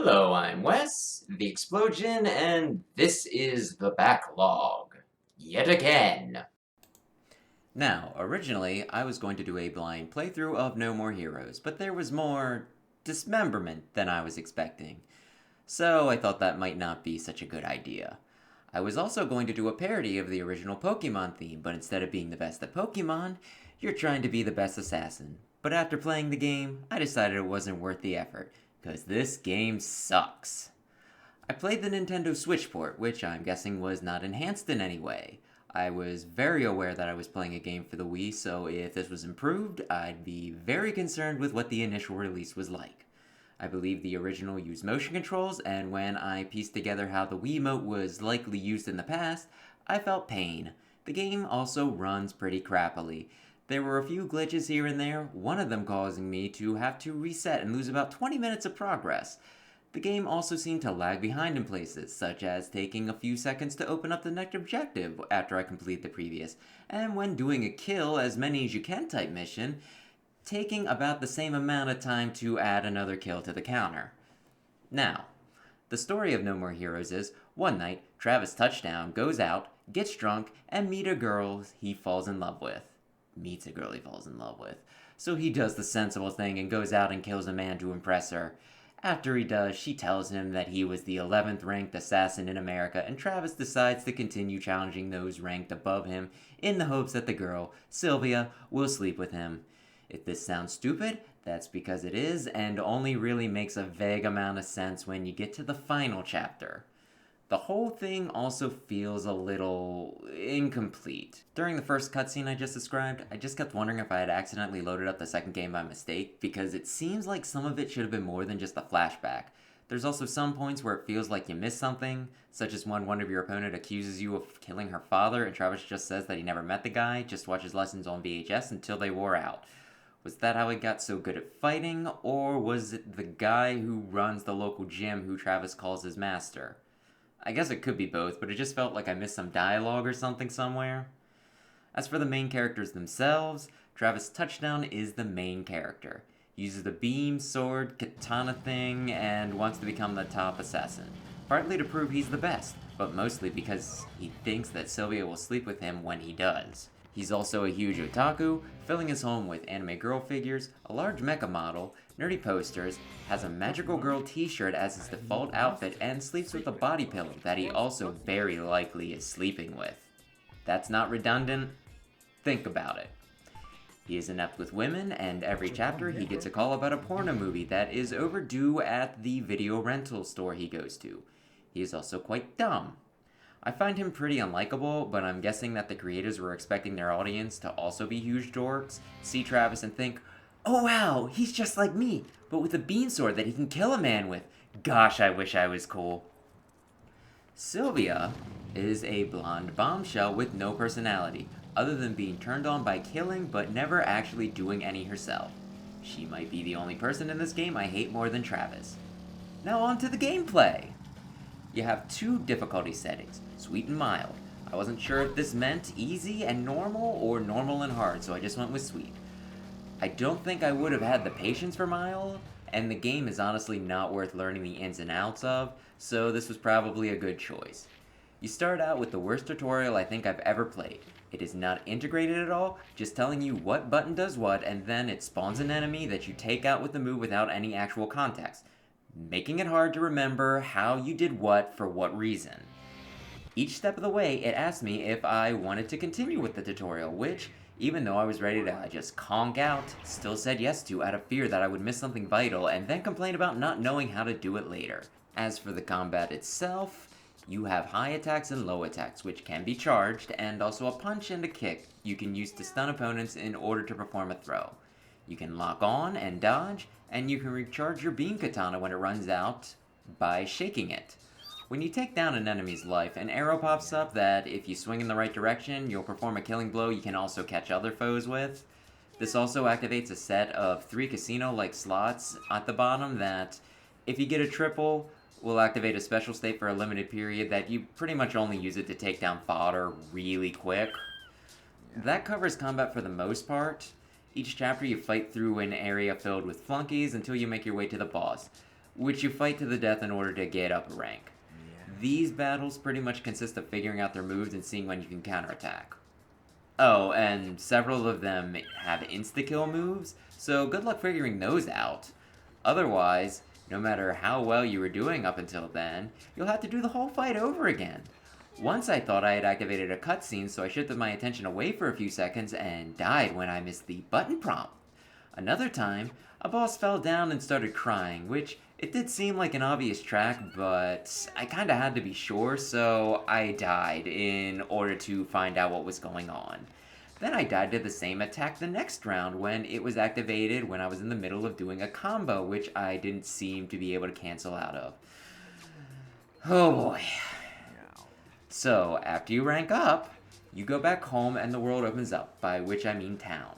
Hello, I'm Wes, the Explosion, and this is the Backlog. Yet again. Now, originally, I was going to do a blind playthrough of No More Heroes, but there was more dismemberment than I was expecting, so I thought that might not be such a good idea. I was also going to do a parody of the original Pokemon theme, but instead of being the best at Pokemon, you're trying to be the best assassin. But after playing the game, I decided it wasn't worth the effort, because this game sucks. I played the Nintendo Switch port, which I'm guessing was not enhanced in any way. I was very aware that I was playing a game for the Wii, so if this was improved, I'd be very concerned with what the initial release was like. I believe the original used motion controls, and when I pieced together how the Wiimote was likely used in the past, I felt pain. The game also runs pretty crappily. There were a few glitches here and there, one of them causing me to have to reset and lose about 20 minutes of progress. The game also seemed to lag behind in places, such as taking a few seconds to open up the next objective after I complete the previous, and when doing a kill as many as you can type mission, taking about the same amount of time to add another kill to the counter. Now, the story of No More Heroes is one night, Travis Touchdown goes out, gets drunk, and meets a girl he falls in love with. Meets a girl he falls in love with. So he does the sensible thing and goes out and kills a man to impress her. After he does, she tells him that he was the 11th ranked assassin in America, and Travis decides to continue challenging those ranked above him in the hopes that the girl, Sylvia, will sleep with him. If this sounds stupid, that's because it is, and only really makes a vague amount of sense when you get to the final chapter. The whole thing also feels a little incomplete. During the first cutscene I just described, I just kept wondering if I had accidentally loaded up the second game by mistake, because it seems like some of it should have been more than just a flashback. There's also some points where it feels like you missed something, such as when one of your opponent accuses you of killing her father and Travis just says that he never met the guy, just watches lessons on VHS until they wore out. Was that how he got so good at fighting, or was it the guy who runs the local gym who Travis calls his master? I guess it could be both, but it just felt like I missed some dialogue or something somewhere. As for the main characters themselves, Travis Touchdown is the main character. He uses the beam, sword, katana thing, and wants to become the top assassin. Partly to prove he's the best, but mostly because he thinks that Sylvia will sleep with him when he does. He's also a huge otaku, filling his home with anime girl figures, a large mecha model, nerdy posters, has a magical girl t-shirt as his default outfit, and sleeps with a body pillow that he also very likely is sleeping with. That's not redundant? Think about it. He is inept with women, and every chapter he gets a call about a porno movie that is overdue at the video rental store he goes to. He is also quite dumb. I find him pretty unlikable, but I'm guessing that the creators were expecting their audience to also be huge dorks, see Travis and think, oh wow, he's just like me, but with a beam sword that he can kill a man with. Gosh, I wish I was cool. Sylvia is a blonde bombshell with no personality, other than being turned on by killing but never actually doing any herself. She might be the only person in this game I hate more than Travis. Now on to the gameplay! You have two difficulty settings, sweet and mild. I wasn't sure if this meant easy and normal or normal and hard, so I just went with sweet. I don't think I would have had the patience for mild, and the game is honestly not worth learning the ins and outs of, so this was probably a good choice. You start out with the worst tutorial I think I've ever played. It is not integrated at all, just telling you what button does what, and then it spawns an enemy that you take out with the move without any actual context, making it hard to remember how you did what for what reason. Each step of the way, it asked me if I wanted to continue with the tutorial, which, even though I was ready to just conk out, still said yes to out of fear that I would miss something vital and then complain about not knowing how to do it later. As for the combat itself, you have high attacks and low attacks, which can be charged, and also a punch and a kick you can use to stun opponents in order to perform a throw. You can lock on and dodge, and you can recharge your beam katana when it runs out by shaking it. When you take down an enemy's life, an arrow pops up that if you swing in the right direction, you'll perform a killing blow you can also catch other foes with. This also activates a set of 3 casino-like slots at the bottom that, if you get a triple, will activate a special state for a limited period that you pretty much only use it to take down fodder really quick. That covers combat for the most part. Each chapter you fight through an area filled with flunkies until you make your way to the boss. which you fight to the death in order to get up a rank. These battles pretty much consist of figuring out their moves and seeing when you can counterattack. Oh, and several of them have insta-kill moves, so good luck figuring those out. Otherwise, no matter how well you were doing up until then, you'll have to do the whole fight over again. Once I thought I had activated a cutscene, so I shifted my attention away for a few seconds and died when I missed the button prompt. Another time, a boss fell down and started crying, which it did seem like an obvious track, but I kinda had to be sure, so I died in order to find out what was going on. Then I died to the same attack the next round when it was activated when I was in the middle of doing a combo, which I didn't seem to be able to cancel out of. Oh boy. So, after you rank up, you go back home and the world opens up, by which I mean town.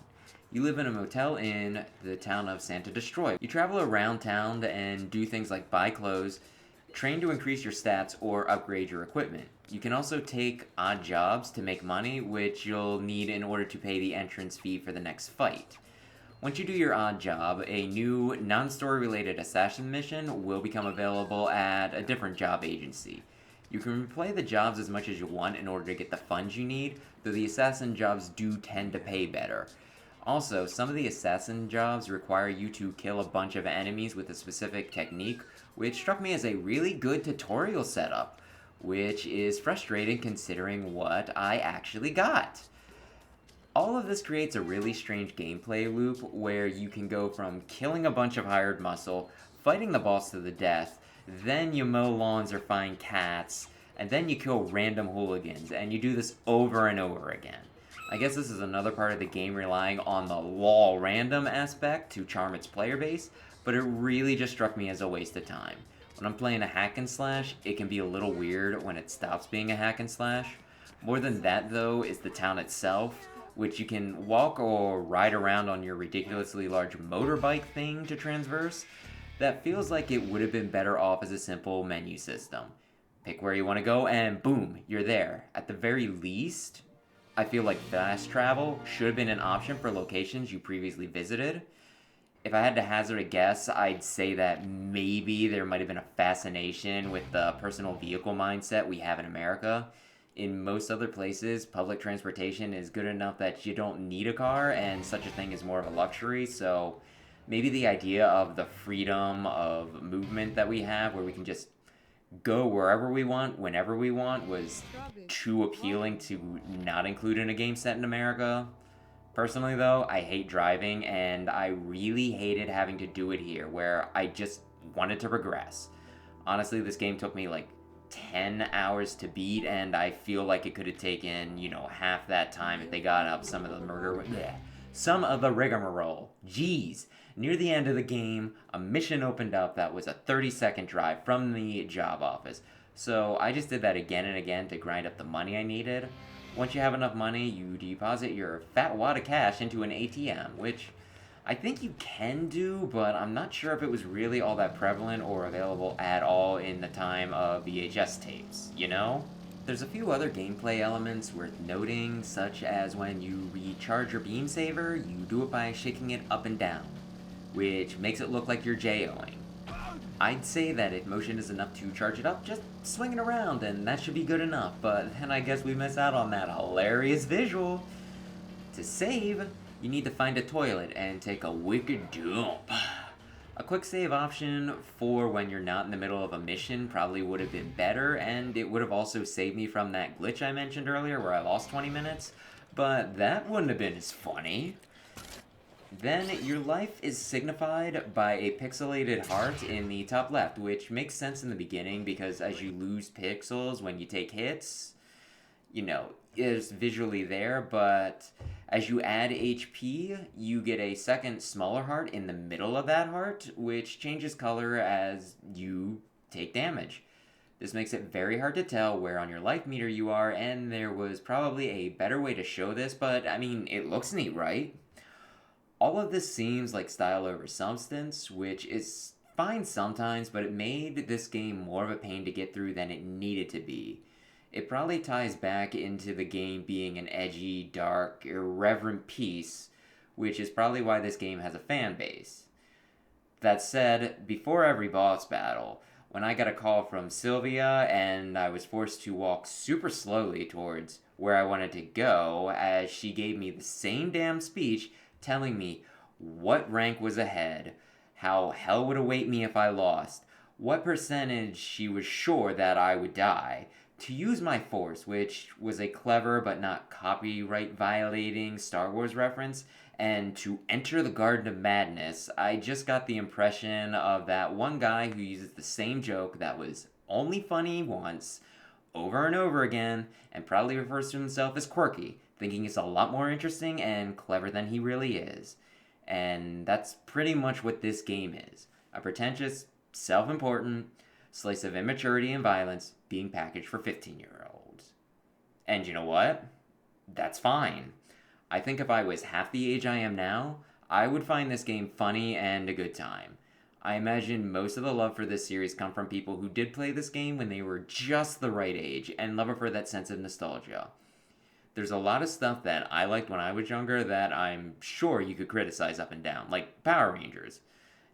You live in a motel in the town of Santa Destroy. You travel around town and do things like buy clothes, train to increase your stats, or upgrade your equipment. You can also take odd jobs to make money, which you'll need in order to pay the entrance fee for the next fight. Once you do your odd job, a new non-story related assassin mission will become available at a different job agency. You can replay the jobs as much as you want in order to get the funds you need, though the assassin jobs do tend to pay better. Also, some of the assassin jobs require you to kill a bunch of enemies with a specific technique, which struck me as a really good tutorial setup, which is frustrating considering what I actually got. All of this creates a really strange gameplay loop where you can go from killing a bunch of hired muscle, fighting the boss to the death, then you mow lawns or find cats, and then you kill random hooligans, and you do this over and over again. I guess this is another part of the game relying on the lol random aspect to charm its player base, but it really just struck me as a waste of time. When I'm playing a hack and slash, it can be a little weird when it stops being a hack and slash. More than that though is the town itself, which you can walk or ride around on your ridiculously large motorbike thing to transverse. That feels like it would have been better off as a simple menu system. Pick where you want to go and boom, you're there. At the very least, I feel like fast travel should have been an option for locations you previously visited. If I had to hazard a guess, I'd say that maybe there might have been a fascination with the personal vehicle mindset we have in America. In most other places, public transportation is good enough that you don't need a car, and such a thing is more of a luxury, so maybe the idea of the freedom of movement that we have, where we can just go wherever we want, whenever we want, was too appealing to not include in a game set in America. Personally, though, I hate driving, and I really hated having to do it here, where I just wanted to progress. Honestly, this game took me like 10 hours to beat, and I feel like it could have taken, half that time if they got up some of the rigmarole. Jeez. Near the end of the game, a mission opened up that was a 30-second drive from the job office. So I just did that again and again to grind up the money I needed. Once you have enough money, you deposit your fat wad of cash into an ATM, which I think you can do, but I'm not sure if it was really all that prevalent or available at all in the time of VHS tapes, There's a few other gameplay elements worth noting, such as when you recharge your beam saver, you do it by shaking it up and down, which makes it look like you're JOing. I'd say that if motion is enough to charge it up, just swing it around and that should be good enough, but then I guess we miss out on that hilarious visual. To save, you need to find a toilet and take a wicked dump. A quick save option for when you're not in the middle of a mission probably would have been better, and it would have also saved me from that glitch I mentioned earlier where I lost 20 minutes, but that wouldn't have been as funny. Then your life is signified by a pixelated heart in the top left, which makes sense in the beginning because as you lose pixels when you take hits, it's visually there, but as you add HP, you get a second smaller heart in the middle of that heart, which changes color as you take damage. This makes it very hard to tell where on your life meter you are, and there was probably a better way to show this, but it looks neat, right? All of this seems like style over substance, which is fine sometimes, but it made this game more of a pain to get through than it needed to be. It probably ties back into the game being an edgy, dark, irreverent piece, which is probably why this game has a fan base. That said, before every boss battle, when I got a call from Sylvia and I was forced to walk super slowly towards where I wanted to go, as she gave me the same damn speech telling me what rank was ahead, how hell would await me if I lost, what percentage she was sure that I would die, to use my force, which was a clever but not copyright violating Star Wars reference, and to enter the Garden of Madness, I just got the impression of that one guy who uses the same joke that was only funny once, over and over again, and proudly refers to himself as quirky, thinking he's a lot more interesting and clever than he really is. And that's pretty much what this game is: a pretentious, self important slice of immaturity and violence being packaged for 15-year-olds. And you know what? That's fine. I think if I was half the age I am now, I would find this game funny and a good time. I imagine most of the love for this series come from people who did play this game when they were just the right age and love it for that sense of nostalgia. There's a lot of stuff that I liked when I was younger that I'm sure you could criticize up and down, like Power Rangers.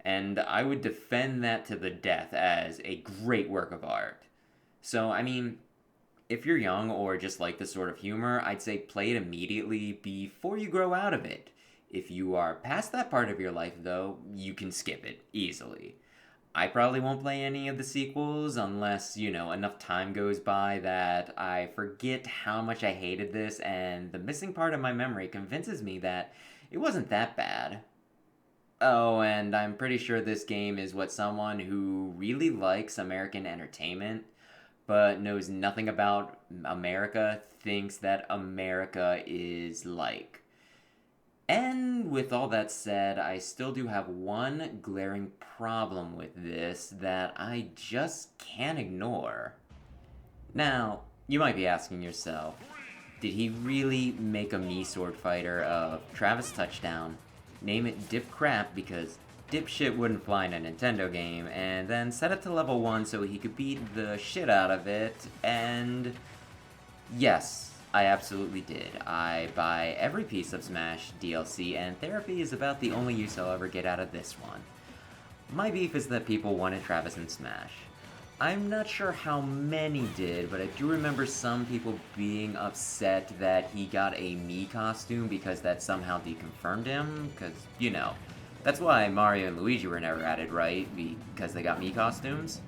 And I would defend that to the death as a great work of art. So, I mean, if you're young or just like this sort of humor, I'd say play it immediately before you grow out of it. If you are past that part of your life, though, you can skip it easily. I probably won't play any of the sequels unless, enough time goes by that I forget how much I hated this and the missing part of my memory convinces me that it wasn't that bad. Oh, and I'm pretty sure this game is what someone who really likes American entertainment but knows nothing about America thinks that America is like. And with all that said, I still do have one glaring problem with this that I just can't ignore. Now, you might be asking yourself, did he really make a me sword fighter of Travis Touchdown, name it Dip Crap because dipshit wouldn't fly in a Nintendo game, and then set it to level 1 so he could beat the shit out of it, and yes, I absolutely did. I buy every piece of Smash DLC, and therapy is about the only use I'll ever get out of this one. My beef is that people wanted Travis in Smash. I'm not sure how many did, but I do remember some people being upset that he got a Mii costume because that somehow deconfirmed him, because, that's why Mario and Luigi were never added, right? Because they got Mii costumes?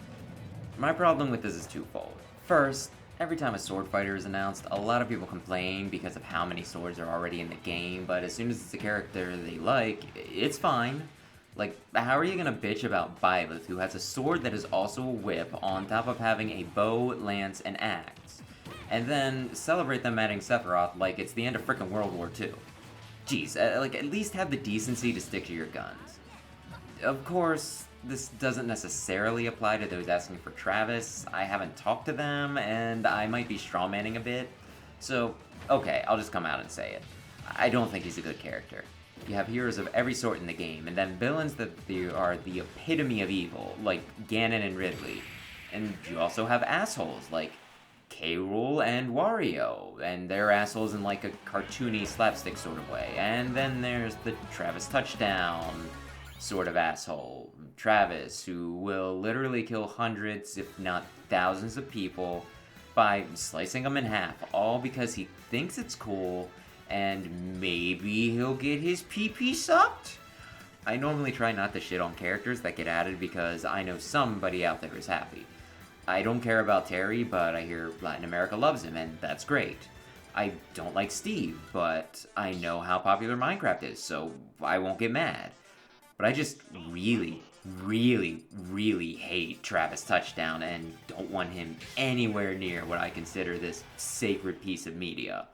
My problem with this is twofold. First, every time a sword fighter is announced, a lot of people complain because of how many swords are already in the game, but as soon as it's a character they like, it's fine. Like, how are you gonna bitch about Byleth, who has a sword that is also a whip, on top of having a bow, lance, and axe? And then celebrate them adding Sephiroth like it's the end of frickin' World War II. Jeez, at least have the decency to stick to your guns. Of course, this doesn't necessarily apply to those asking for Travis. I haven't talked to them, and I might be strawmanning a bit. So, okay, I'll just come out and say it. I don't think he's a good character. You have heroes of every sort in the game, and then villains that are the epitome of evil, like Ganon and Ridley. And you also have assholes, like K. Rool and Wario, and they're assholes in like a cartoony slapstick sort of way. And then there's the Travis Touchdown sort of asshole, Travis, who will literally kill hundreds, if not thousands of people by slicing them in half, all because he thinks it's cool, and maybe he'll get his PP sucked? I normally try not to shit on characters that get added because I know somebody out there is happy. I don't care about Terry, but I hear Latin America loves him, and that's great. I don't like Steve, but I know how popular Minecraft is, so I won't get mad. But I just really, really, really hate Travis Touchdown and don't want him anywhere near what I consider this sacred piece of media.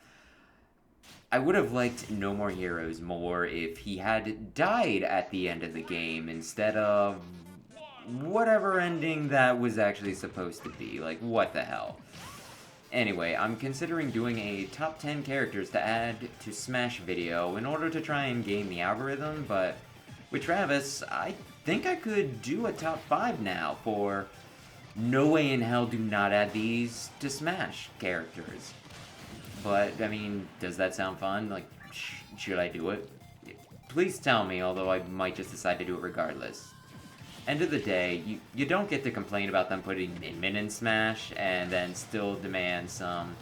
I would have liked No More Heroes more if he had died at the end of the game instead of whatever ending that was actually supposed to be. Like, what the hell? Anyway, I'm considering doing a top 10 characters to add to Smash video in order to try and game the algorithm, but with Travis, I think I could do a top 5 now for no way in hell do not add these to Smash characters. But, I mean, does that sound fun? Like, should I do it? Please tell me, although I might just decide to do it regardless. end of the day, you don't get to complain about them putting Min Min in Smash and then still demand some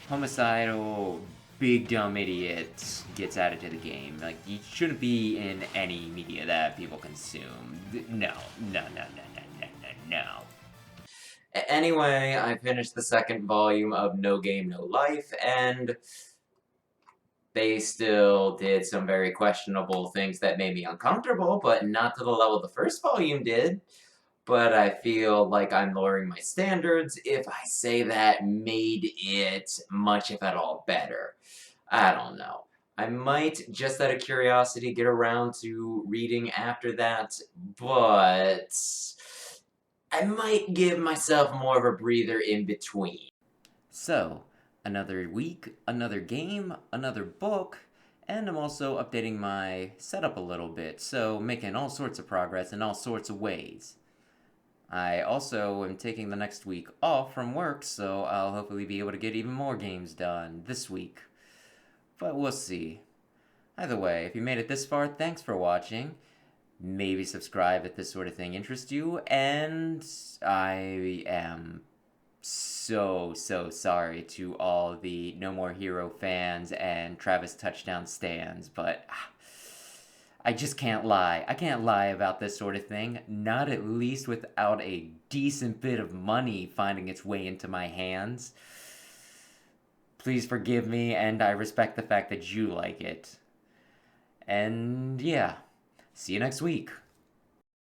homicidal, big dumb idiot gets added to the game. Like, you shouldn't be in any media that people consume. No, no, no, no, no, no, no, no. Anyway, I finished the second volume of No Game, No Life, and they still did some very questionable things that made me uncomfortable, but not to the level the first volume did. But I feel like I'm lowering my standards if I say that made it much, if at all, better. I don't know. I might, just out of curiosity, get around to reading after that, but I might give myself more of a breather in between. So, another week, another game, another book, and I'm also updating my setup a little bit, so making all sorts of progress in all sorts of ways. I also am taking the next week off from work, so I'll hopefully be able to get even more games done this week. But we'll see. Either way, if you made it this far, thanks for watching. Maybe subscribe if this sort of thing interests you, and I am so sorry to all the No More Hero fans and Travis Touchdown stans, but I just can't lie. I can't lie about this sort of thing, not at least without a decent bit of money finding its way into my hands. Please forgive me, and I respect the fact that you like it. And yeah, see you next week.